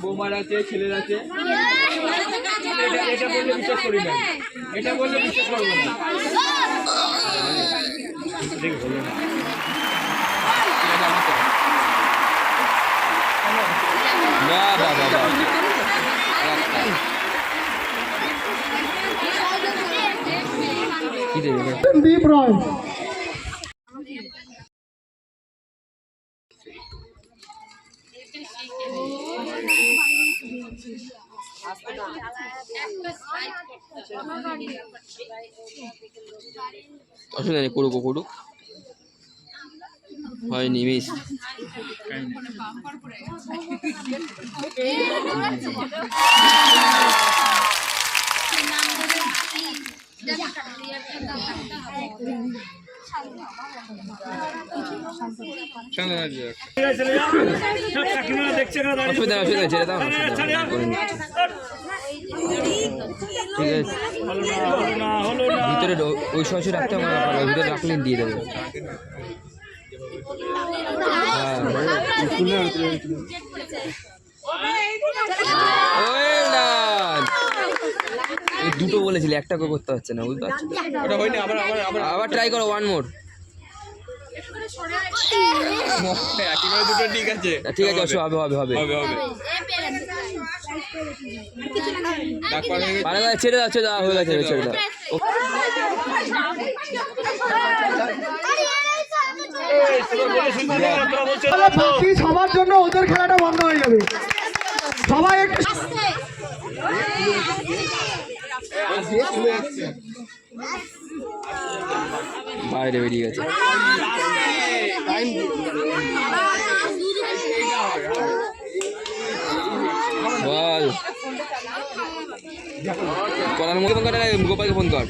বৌমার আছে, ছেলের আছে। এটা বললে বিশ্বাস করি না, এটা বললে বিশ্বাস করবো না। দীপ রয় অসুবিধা নেই, করুক করুক, হয়নি মিস। অসুবিধা অসুবিধা ছেড়ে দাও, ঠিক আছে। ভিতরে ওই সরাসরি রাখতে হবে, ভিতরে রাখলে দিয়ে দেবে। দুটো বলেছিলি, একটা করতে হচ্ছে না, বুঝতে পারছি। আবার ট্রাই করো, ওয়ান মোর। ঠিক আছে, ঠিক আছে, হবে হবে হবে। ছেড়ে দাও, ছেড়ে দাও, হয়ে গেছে, ছেড়ে দাও। সবার জন্য ওদের খেলাটা বন্ধ হয়ে যাবে, সবাই একটু বাইরে বেরিয়ে গেছে। বল, করার মুখে ফোন কর, গোপালকে ফোন কর।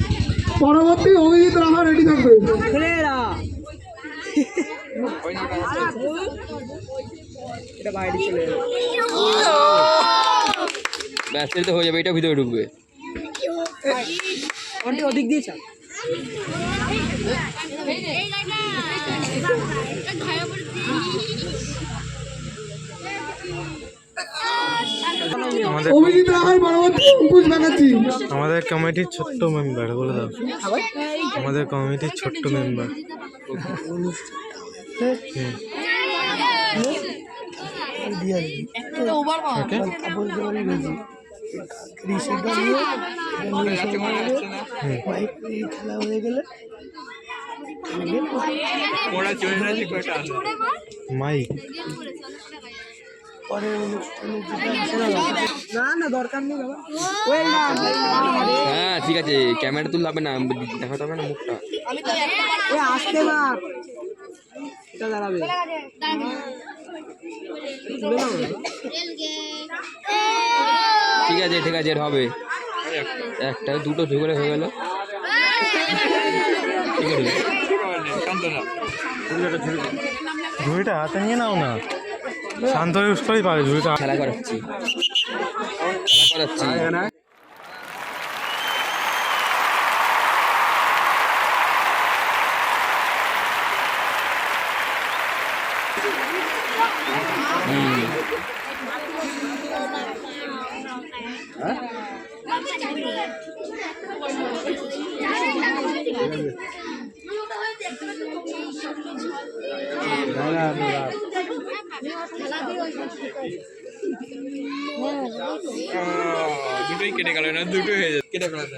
পরবর্তী অভিজিৎ রাহা রেডি থাকবে। ব্যাস তো হয়ে যাবে, এটা ভিতরে ঢুকবে। ওদিক দিয়ে অভিজিৎ রাহার পরবর্তী অঙ্কুশ ব্যানার্জি। আমাদের কমিটির ছোট্ট মেম্বার, বলে দাও। আমাদের কমিটির ছোট্ট মেম্বার। খেলা হয়ে গেলে মাইক না দরকার নেই বাবা। হ্যাঁ ঠিক আছে, ক্যামেরা তুললে হবে না, দেখাতে হবে না মুখটা। আসতে না, এটা দাঁড়াবে। ঠিক আছে ঠিক আছে, হবে একটা দুটো ঝুগড়ে হয়ে গেল। ঝুড়িটা হাতে নিয়ে নাও না, শান্ত ইউজ করেই পারে ঝুড়িটা। খেলা করাচ্ছি, খেলা করাচ্ছি। দুটোই কেটে গেল না, দুটোই হয়ে যাচ্ছে, কেটে গেল না।